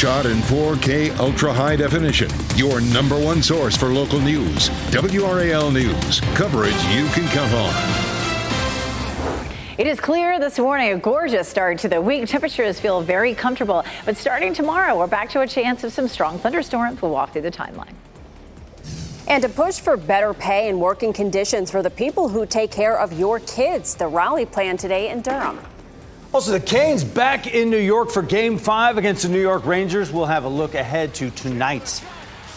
shot in 4K ultra high definition. Your number one source for local news. WRAL News. Coverage you can count on. It is clear this morning, a gorgeous start to the week. Temperatures feel very comfortable, but starting tomorrow, we're back to a chance of some strong thunderstorms. We'll walk through the timeline. And to push for better pay and working conditions for the people who take care of your kids, the rally planned today in Durham. Also, the Canes back in New York for Game 5 against the New York Rangers. We'll have a look ahead to tonight's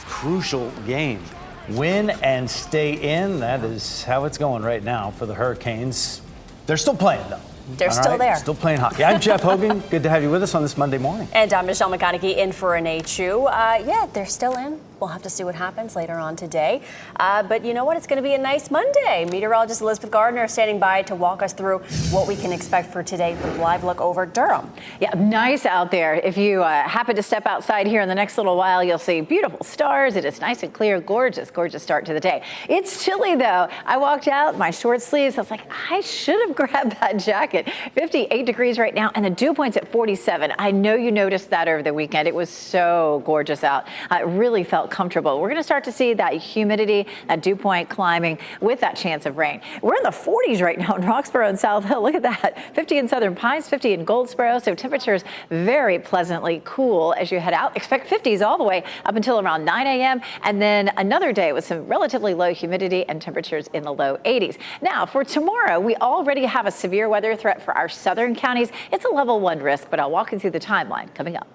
crucial game. Win and stay in. That is how it's going right now for the Hurricanes. They're still playing, though. They're still there. Still playing hockey. I'm Jeff Hogan. Good to have you with us on this Monday morning. And I'm Michelle McConaughey in for Renee Chu. Yeah, they're still in. We'll have to see what happens later on today. But you know what? It's going to be a nice Monday. Meteorologist Elizabeth Gardner standing by to walk us through what we can expect for today with a live look over Durham. Yeah, nice out there. If you happen to step outside here in the next little while, you'll see beautiful stars. It is nice and clear. Gorgeous, gorgeous start to the day. It's chilly, though. I walked out, my short sleeves. I was like, I should have grabbed that jacket. 58 degrees right now, and the dew point's at 47. I know you noticed that over the weekend. It was so gorgeous out. It really felt comfortable. We're going to start to see that humidity, that dew point climbing with that chance of rain. We're in the 40s right now in Roxborough and South Hill. Look at that. 50 in Southern Pines, 50 in Goldsboro. So temperatures very pleasantly cool as you head out. Expect 50s all the way up until around 9 a.m. And then another day with some relatively low humidity and temperatures in the low 80s. Now for tomorrow, we already have a severe weather threat for our southern counties. It's a level 1 risk, but I'll walk you through the timeline coming up.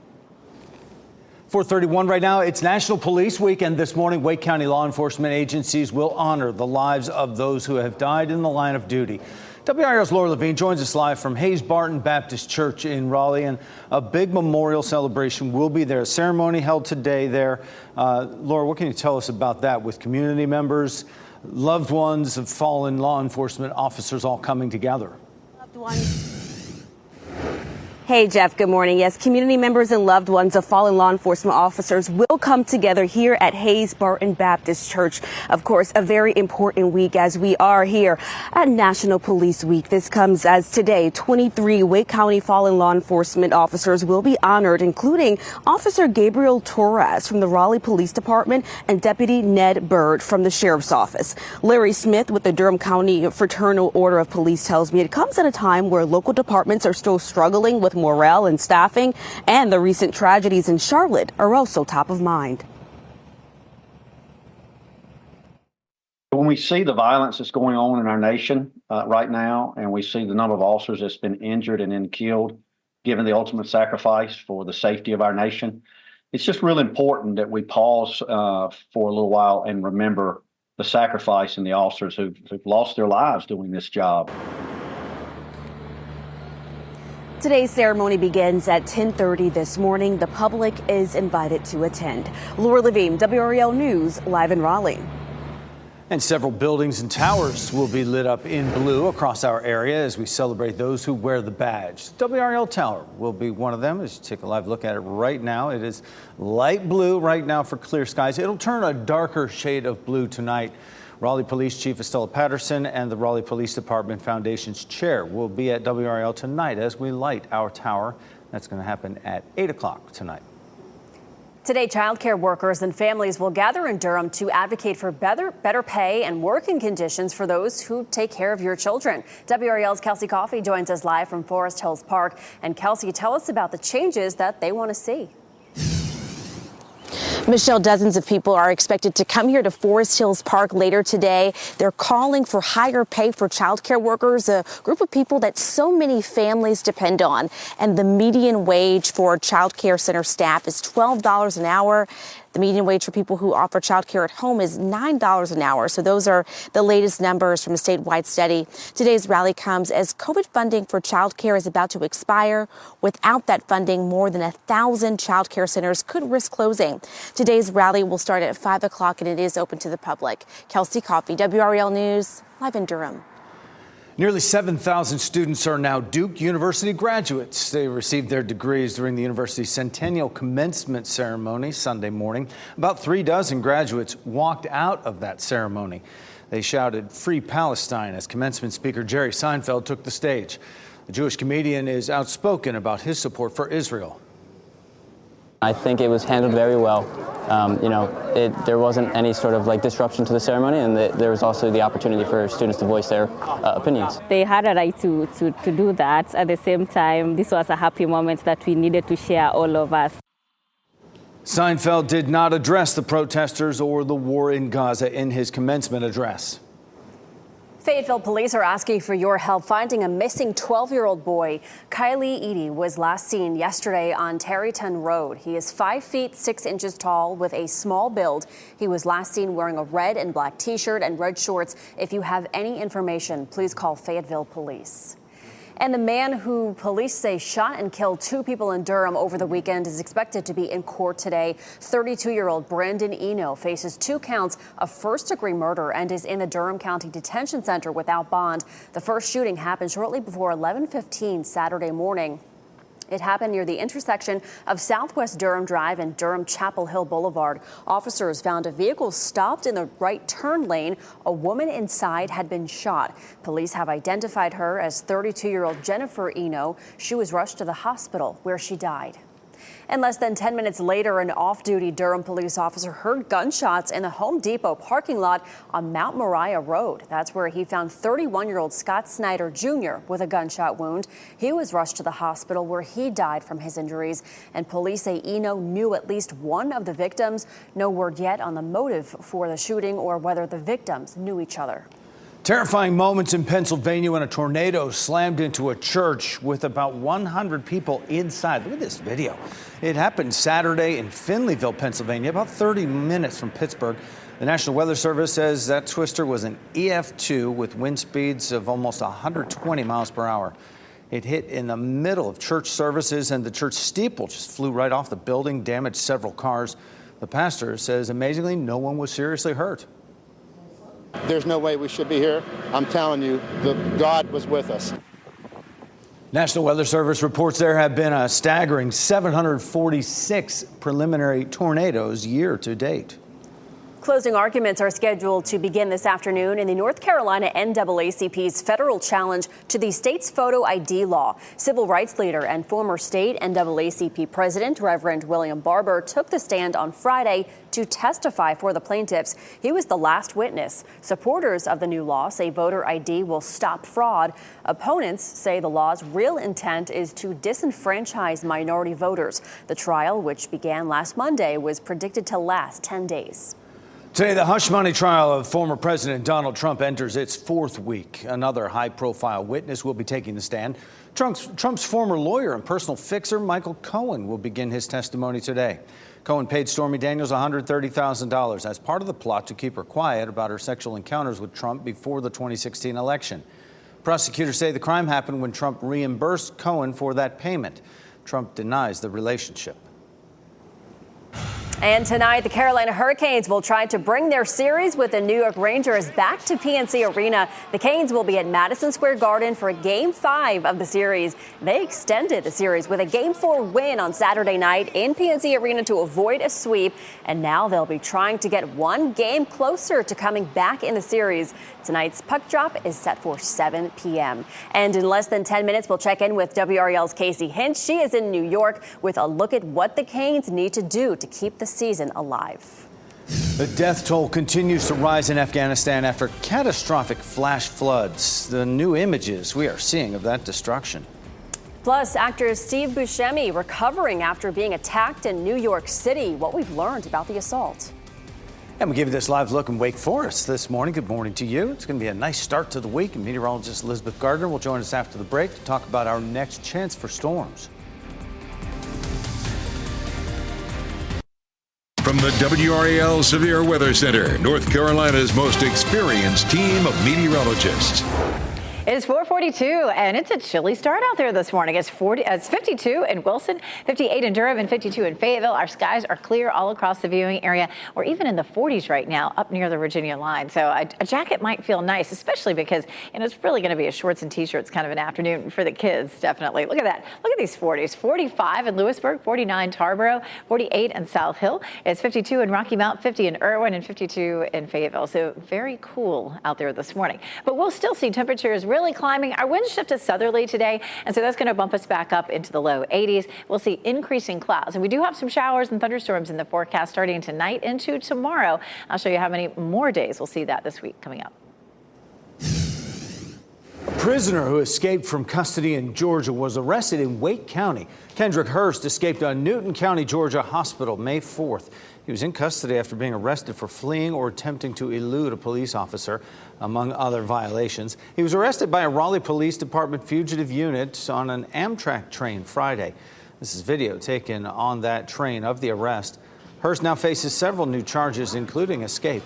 4:31 right now. It's National Police Week, and this morning, Wake County law enforcement agencies will honor the lives of those who have died in the line of duty. WRAL's Laura Levine joins us live from Hayes Barton Baptist Church in Raleigh, and a big memorial celebration will be there. A ceremony held today there. Laura, what can you tell us about that with community members, loved ones of fallen law enforcement officers all coming together? Loved ones. Hey, Jeff, good morning. Yes, community members and loved ones of fallen law enforcement officers will come together here at Hayes Barton Baptist Church. Of course, a very important week as we are here at National Police Week. This comes as today, 23 Wake County fallen law enforcement officers will be honored, including Officer Gabriel Torres from the Raleigh Police Department and Deputy Ned Bird from the Sheriff's Office. Larry Smith with the Durham County Fraternal Order of Police tells me it comes at a time where local departments are still struggling with morale and staffing, and the recent tragedies in Charlotte are also top of mind. When we see the violence that's going on in our nation right now, and we see the number of officers that's been injured and then killed, given the ultimate sacrifice for the safety of our nation, it's just really important that we pause for a little while and remember the sacrifice and the officers who've lost their lives doing this job. Today's ceremony begins at 10:30 this morning. The public is invited to attend. Laura Levine, WRAL News, live in Raleigh. And several buildings and towers will be lit up in blue across our area as we celebrate those who wear the badge. WRAL Tower will be one of them. As you take a live look at it right now, it is light blue right now for clear skies. It'll turn a darker shade of blue tonight. Raleigh Police Chief Estella Patterson and the Raleigh Police Department Foundation's chair will be at WRAL tonight as we light our tower. That's going to happen at 8 o'clock tonight. Today, child care workers and families will gather in Durham to advocate for better pay and working conditions for those who take care of your children. WRAL's Kelsey Coffey joins us live from Forest Hills Park. And Kelsey, tell us about the changes that they want to see. Michelle, dozens of people are expected to come here to Forest Hills Park later today. They're calling for higher pay for child care workers, a group of people that so many families depend on. And the median wage for child care center staff is $12 an hour. The median wage for people who offer child care at home is $9 an hour. So those are the latest numbers from a statewide study. Today's rally comes as COVID funding for child care is about to expire. Without that funding, more than 1,000 child care centers could risk closing. Today's rally will start at 5 o'clock and it is open to the public. Kelsey Coffey, WRAL News, live in Durham. Nearly 7,000 students are now Duke University graduates. They received their degrees during the university's centennial commencement ceremony Sunday morning. About 36 graduates walked out of that ceremony. They shouted "Free Palestine" as commencement speaker Jerry Seinfeld took the stage. The Jewish comedian is outspoken about his support for Israel. I think it was handled very well. There wasn't any sort of disruption to the ceremony, and there was also the opportunity for students to voice their opinions. They had a right to do that. At the same time, this was a happy moment that we needed to share, all of us. Seinfeld did not address the protesters or the war in Gaza in his commencement address. Fayetteville police are asking for your help finding a missing 12-year-old boy. Kylie Eady was last seen yesterday on Terryton Road. He is 5 feet 6 inches tall with a small build. He was last seen wearing a red and black T-shirt and red shorts. If you have any information, please call Fayetteville Police. And the man who police say shot and killed 2 people in Durham over the weekend is expected to be in court today. 32-year-old Brandon Eno faces 2 counts of first-degree murder and is in the Durham County Detention Center without bond. The first shooting happened shortly before 11:15 Saturday morning. It happened near the intersection of Southwest Durham Drive and Durham Chapel Hill Boulevard. Officers found a vehicle stopped in the right turn lane. A woman inside had been shot. Police have identified her as 32-year-old Jennifer Eno. She was rushed to the hospital where she died. And less than 10 minutes later, an off-duty Durham police officer heard gunshots in the Home Depot parking lot on Mount Moriah Road. That's where he found 31-year-old Scott Snyder Jr. with a gunshot wound. He was rushed to the hospital where he died from his injuries. And police say Eno knew at least one of the victims. No word yet on the motive for the shooting or whether the victims knew each other. Terrifying moments in Pennsylvania when a tornado slammed into a church with about 100 people inside. Look at this video. It happened Saturday in Finleyville, Pennsylvania, about 30 minutes from Pittsburgh. The National Weather Service says that twister was an EF2 with wind speeds of almost 120 miles per hour. It hit in the middle of church services, and the church steeple just flew right off the building, damaged several cars. The pastor says, amazingly, no one was seriously hurt. There's no way we should be here. I'm telling you, God was with us. National Weather Service reports there have been a staggering 746 preliminary tornadoes year to date. Closing arguments are scheduled to begin this afternoon in the North Carolina NAACP's federal challenge to the state's photo ID law. Civil rights leader and former state NAACP president Reverend William Barber took the stand on Friday to testify for the plaintiffs. He was the last witness. Supporters of the new law say voter ID will stop fraud. Opponents say the law's real intent is to disenfranchise minority voters. The trial, which began last Monday, was predicted to last 10 days. Today, the hush money trial of former President Donald Trump enters its 4th week. Another high-profile witness will be taking the stand. Trump's former lawyer and personal fixer, Michael Cohen, will begin his testimony today. Cohen paid Stormy Daniels $130,000 as part of the plot to keep her quiet about her sexual encounters with Trump before the 2016 election. Prosecutors say the crime happened when Trump reimbursed Cohen for that payment. Trump denies the relationship. And tonight, the Carolina Hurricanes will try to bring their series with the New York Rangers back to PNC Arena. The Canes will be at Madison Square Garden for Game 5 of the series. They extended the series with a Game 4 win on Saturday night in PNC Arena to avoid a sweep. And now they'll be trying to get one game closer to coming back in the series. Tonight's puck drop is set for 7 p.m. And in less than 10 minutes, we'll check in with WRAL's Casey Hinch. She is in New York with a look at what the Canes need to do to keep the season alive. The death toll continues to rise in Afghanistan after catastrophic flash floods. The new images we are seeing of that destruction. Plus, actor Steve Buscemi recovering after being attacked in New York City. What we've learned about the assault. And we give you this live look in Wake Forest this morning. Good morning to you. It's going to be a nice start to the week. And meteorologist Elizabeth Gardner will join us after the break to talk about our next chance for storms. From the WRAL Severe Weather Center, North Carolina's most experienced team of meteorologists. It is 4:42, and it's a chilly start out there this morning. It's 52 in Wilson, 58 in Durham, and 52 in Fayetteville. Our skies are clear all across the viewing area. We're even in the 40s right now up near the Virginia line. So a jacket might feel nice, especially because it's really going to be a shorts and T-shirts kind of an afternoon for the kids, definitely. Look at that. Look at these 40s. 45 in Lewisburg, 49 Tarboro, 48 in South Hill. It's 52 in Rocky Mount, 50 in Irwin, and 52 in Fayetteville. So very cool out there this morning. But we'll still see temperatures really climbing. Our winds shift to southerly today, and so that's going to bump us back up into the low 80s. We'll see increasing clouds, and we do have some showers and thunderstorms in the forecast starting tonight into tomorrow. I'll show you how many more days we'll see that this week coming up. A prisoner who escaped from custody in Georgia was arrested in Wake County. Kendrick Hurst escaped a Newton County, Georgia hospital May 4th. He was in custody after being arrested for fleeing or attempting to elude a police officer, among other violations. He was arrested by a Raleigh Police Department fugitive unit on an Amtrak train Friday. This is video taken on that train of the arrest. Hurst now faces several new charges, including escape.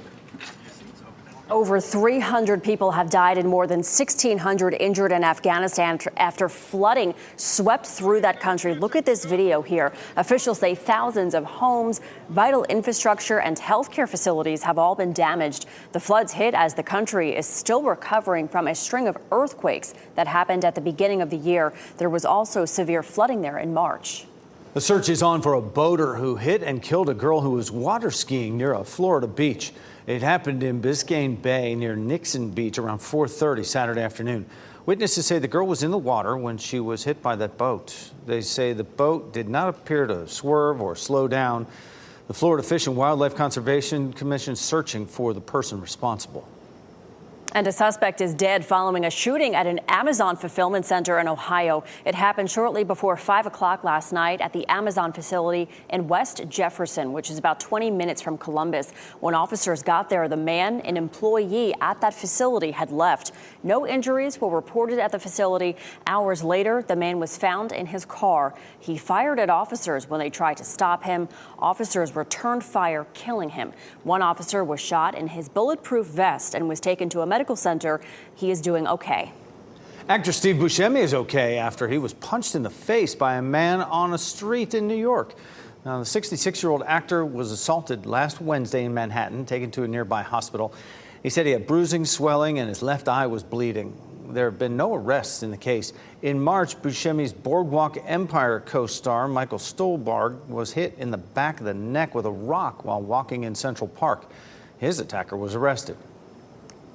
Over 300 people have died and more than 1,600 injured in Afghanistan after flooding swept through that country. Look at this video here. Officials say thousands of homes, vital infrastructure, and healthcare facilities have all been damaged. The floods hit as the country is still recovering from a string of earthquakes that happened at the beginning of the year. There was also severe flooding there in March. The search is on for a boater who hit and killed a girl who was water skiing near a Florida beach. It happened in Biscayne Bay near Nixon Beach around 4:30 Saturday afternoon. Witnesses say the girl was in the water when she was hit by that boat. They say the boat did not appear to swerve or slow down. The Florida Fish and Wildlife Conservation Commission is searching for the person responsible. And a suspect is dead following a shooting at an Amazon fulfillment center in Ohio. It happened shortly before 5 o'clock last night at the Amazon facility in West Jefferson, which is about 20 minutes from Columbus. When officers got there, the man, an employee at that facility, had left. No injuries were reported at the facility. Hours later, the man was found in his car. He fired at officers when they tried to stop him. Officers returned fire, killing him. One officer was shot in his bulletproof vest and was taken to a medical center. He is doing okay. Actor Steve Buscemi is okay after he was punched in the face by a man on a street in New York. Now, the 66-year-old actor was assaulted last Wednesday in Manhattan, taken to a nearby hospital. He said he had bruising, swelling, and his left eye was bleeding. There have been no arrests in the case. In March, Buscemi's Boardwalk Empire co-star Michael Stuhlbarg was hit in the back of the neck with a rock while walking in Central Park. His attacker was arrested.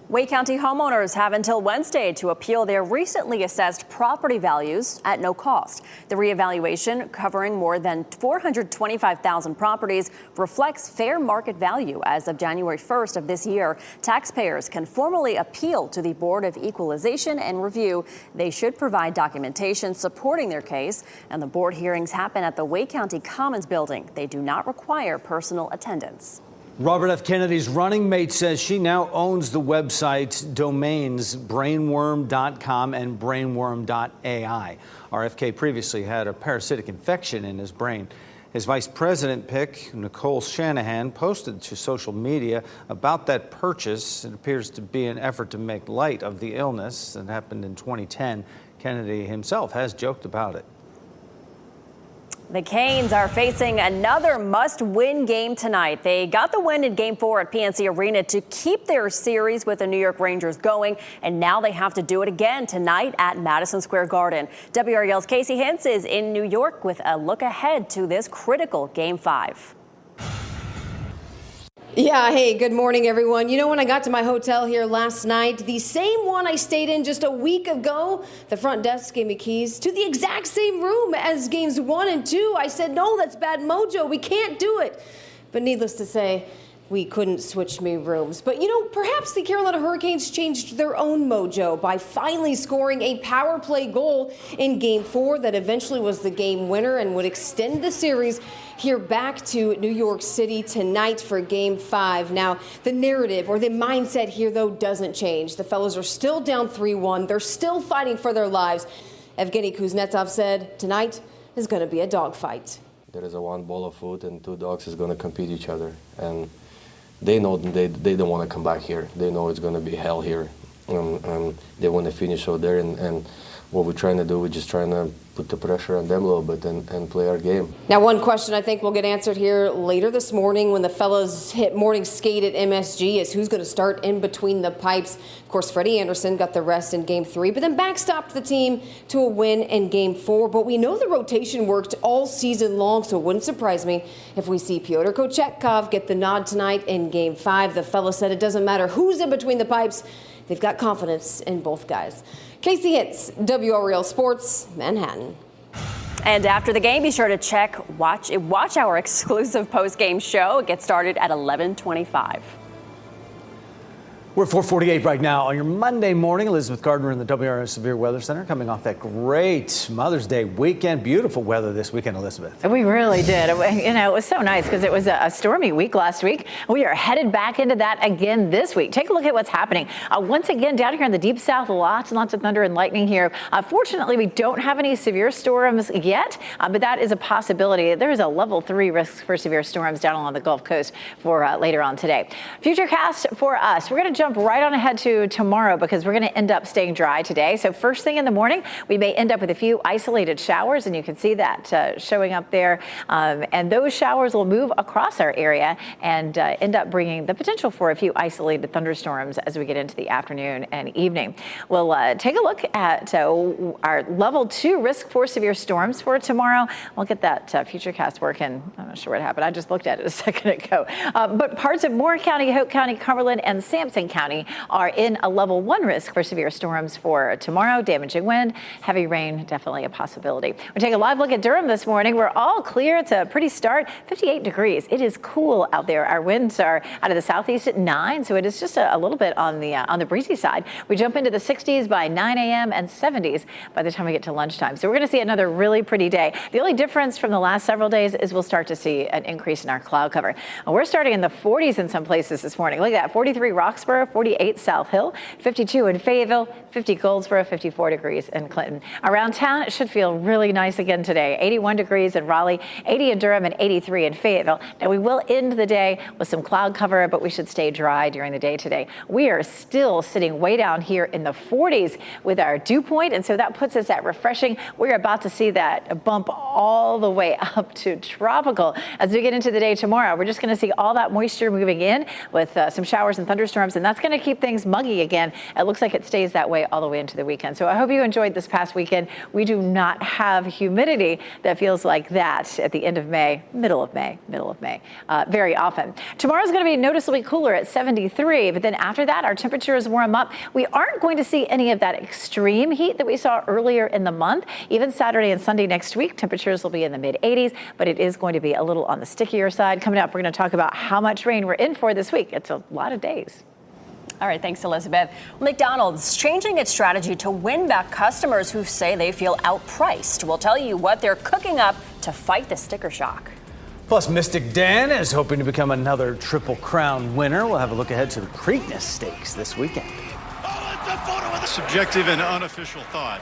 Wake County homeowners have until Wednesday to appeal their recently assessed property values at no cost. The reevaluation, covering more than 425,000 properties, reflects fair market value as of January 1st of this year. Taxpayers can formally appeal to the Board of Equalization and Review. They should provide documentation supporting their case, and the board hearings happen at the Wake County Commons building. They do not require personal attendance. Robert F. Kennedy's running mate says she now owns the website domains brainworm.com and brainworm.ai. RFK previously had a parasitic infection in his brain. His vice president pick, Nicole Shanahan, posted to social media about that purchase. It appears to be an effort to make light of the illness that happened in 2010. Kennedy himself has joked about it. The Canes are facing another must-win game tonight. They got the win in Game 4 at PNC Arena to keep their series with the New York Rangers going, and now they have to do it again tonight at Madison Square Garden. WRAL's Casey Hintz is in New York with a look ahead to this critical Game 5. Yeah, hey, good morning, everyone. You know, when I got to my hotel here last night, the same one I stayed in just a week ago, the front desk gave me keys to the exact same room as games 1 and 2. I said, no, that's bad mojo. We can't do it. But needless to say, we couldn't switch me rooms. But, you know, perhaps the Carolina Hurricanes changed their own mojo by finally scoring a power play goal in Game 4 that eventually was the game winner and would extend the series here back to New York City tonight for Game 5. Now, the narrative or the mindset here, though, doesn't change. The fellas are still down 3-1. They're still fighting for their lives. Evgeny Kuznetsov said tonight is going to be a dogfight. There is a one bowl of food and two dogs is going to compete each other. And they know they don't want to come back here. They know it's going to be hell here. They want to finish out there. And what we're trying to do, we're just trying to put the pressure on them a little bit and play our game. Now, one question I think will get answered here later this morning when the fellas hit morning skate at MSG is who's going to start in between the pipes. Of course, Freddie Anderson got the rest in Game 3, but then backstopped the team to a win in Game 4. But we know the rotation worked all season long, so it wouldn't surprise me if we see Pyotr Kochetkov get the nod tonight in Game 5. The fella said it doesn't matter who's in between the pipes. they've got confidence in both guys. Casey Hitz, WRAL Sports, Manhattan. And after the game, be sure to watch our exclusive post-game show. It gets started at 11:25. We're at 4:48 right now on your Monday morning. Elizabeth Gardner in the WRAL Severe Weather Center, coming off that great Mother's Day weekend. Beautiful weather this weekend, Elizabeth. We really did. It was so nice because it was a stormy week last week. We are headed back into that again this week. Take a look at what's happening. Once again, down here in the deep south, lots and lots of thunder and lightning here. Fortunately, we don't have any severe storms yet, but that is a possibility. There is a level 3 risk for severe storms down along the Gulf Coast for later on today. Futurecast for us. We're going to jump right on ahead to tomorrow because we're going to end up staying dry today. So first thing in the morning, we may end up with a few isolated showers, and you can see that showing up there. And those showers will move across our area and end up bringing the potential for a few isolated thunderstorms as we get into the afternoon and evening. We'll take a look at our level 2 risk for severe storms for tomorrow. We'll get that Futurecast working. I'm not sure what happened. I just looked at it a second ago. But parts of Moore County, Hope County, Cumberland, and Sampson County are in a level 1 risk for severe storms for tomorrow. Damaging wind, heavy rain, definitely a possibility. We take a live look at Durham this morning. We're all clear. It's a pretty start. 58 degrees. It is cool out there. Our winds are out of the southeast at 9, so it is just a little bit on the breezy side. We jump into the 60s by 9 a.m. and 70s by the time we get to lunchtime. So we're going to see another really pretty day. The only difference from the last several days is we'll start to see an increase in our cloud cover. We're starting in the 40s in some places this morning. Look at that. 43 Roxborough, 48 South Hill, 52 in Fayetteville, 50 Goldsboro, 54 degrees in Clinton. Around town, it should feel really nice again today. 81 degrees in Raleigh, 80 in Durham, and 83 in Fayetteville. Now, we will end the day with some cloud cover, but we should stay dry during the day today. We are still sitting way down here in the 40s with our dew point, and so that puts us at refreshing. We're about to see that bump all the way up to tropical as we get into the day tomorrow. We're just going to see all that moisture moving in with some showers and thunderstorms, and that's going to keep things muggy again. It looks like it stays that way all the way into the weekend. So I hope you enjoyed this past weekend. We do not have humidity that feels like that at the end of May, middle of May, very often. Tomorrow's going to be noticeably cooler at 73, but then after that, our temperatures warm up. We aren't going to see any of that extreme heat that we saw earlier in the month. Even Saturday and Sunday next week, temperatures will be in the mid 80s, but it is going to be a little on the stickier side. Coming up, we're going to talk about how much rain we're in for this week. It's a lot of days. All right, thanks, Elizabeth. McDonald's changing its strategy to win back customers who say they feel outpriced. We'll tell you what they're cooking up to fight the sticker shock. Plus, Mystic Dan is hoping to become another Triple Crown winner. We'll have a look ahead to the Preakness Stakes this weekend. Oh, it's a photo of the subjective and unofficial thought.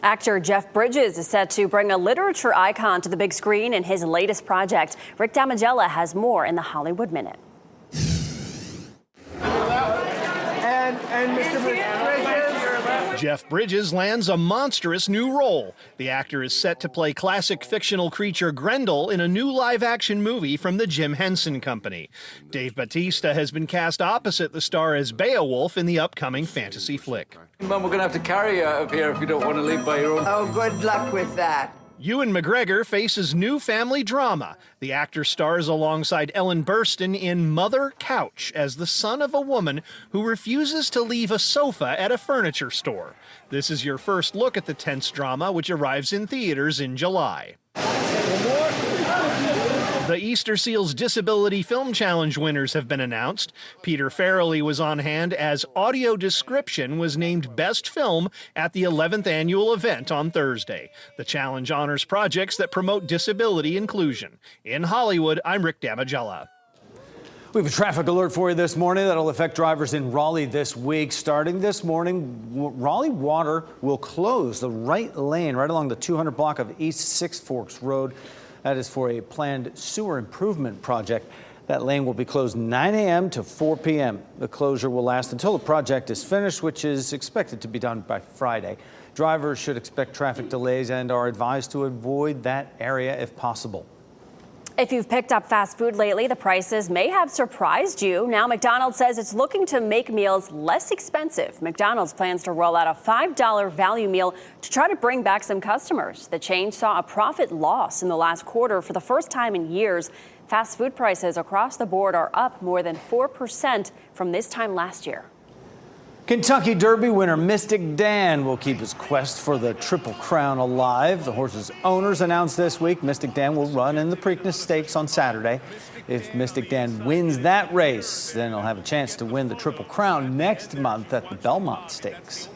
Actor Jeff Bridges is set to bring a literature icon to the big screen in his latest project. Rick Damigella has more in the Hollywood Minute. And Mr. Bridges. Jeff Bridges lands a monstrous new role. The actor is set to play classic fictional creature Grendel in a new live-action movie from the Jim Henson Company. Dave Bautista has been cast opposite the star as Beowulf in the upcoming fantasy flick. Mum, we're going to have to carry you out of here if you don't want to leave by your own. Oh, good luck with that. Ewan McGregor faces new family drama. The actor stars alongside Ellen Burstyn in Mother Couch as the son of a woman who refuses to leave a sofa at a furniture store. This is your first look at the tense drama, which arrives in theaters in July. The Easter Seals Disability Film Challenge winners have been announced. Peter Farrelly was on hand as Audio Description was named Best Film at the 11th annual event on Thursday. The challenge honors projects that promote disability inclusion. In Hollywood, I'm Rick Damigella. We have a traffic alert for you this morning that'll affect drivers in Raleigh this week. Starting this morning, Raleigh Water will close the right lane right along the 200 block of East Six Forks Road. That is for a planned sewer improvement project. That lane will be closed 9 a.m. to 4 p.m. The closure will last until the project is finished, which is expected to be done by Friday. Drivers should expect traffic delays and are advised to avoid that area if possible. If you've picked up fast food lately, the prices may have surprised you. Now McDonald's says it's looking to make meals less expensive. McDonald's plans to roll out a $5 value meal to try to bring back some customers. The chain saw a profit loss in the last quarter for the first time in years. Fast food prices across the board are up more than 4% from this time last year. Kentucky Derby winner Mystic Dan will keep his quest for the Triple Crown alive. The horse's owners announced this week Mystic Dan will run in the Preakness Stakes on Saturday. If Mystic Dan wins that race, then he'll have a chance to win the Triple Crown next month at the Belmont Stakes.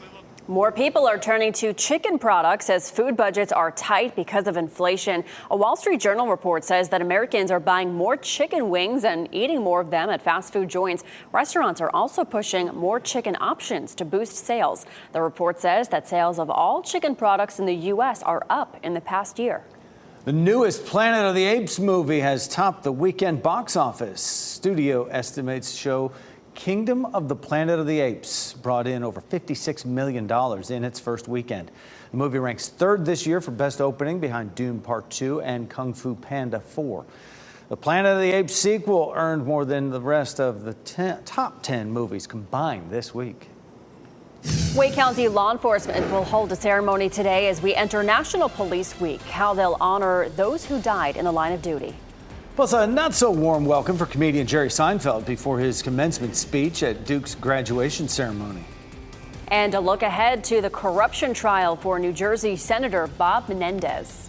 More people are turning to chicken products as food budgets are tight because of inflation. A Wall Street Journal report says that Americans are buying more chicken wings and eating more of them at fast food joints. Restaurants are also pushing more chicken options to boost sales. The report says that sales of all chicken products in the U.S. are up in the past year. The newest Planet of the Apes movie has topped the weekend box office. Studio estimates show Kingdom of the Planet of the Apes brought in over $56 million in its first weekend. The movie ranks third this year for best opening behind Dune Part 2 and Kung Fu Panda 4. The Planet of the Apes sequel earned more than the rest of the top 10 movies combined this week. Wake County law enforcement will hold a ceremony today as we enter National Police Week, how they'll honor those who died in the line of duty. Plus, a not-so-warm welcome for comedian Jerry Seinfeld before his commencement speech at Duke's graduation ceremony. And a look ahead to the corruption trial for New Jersey Senator Bob Menendez.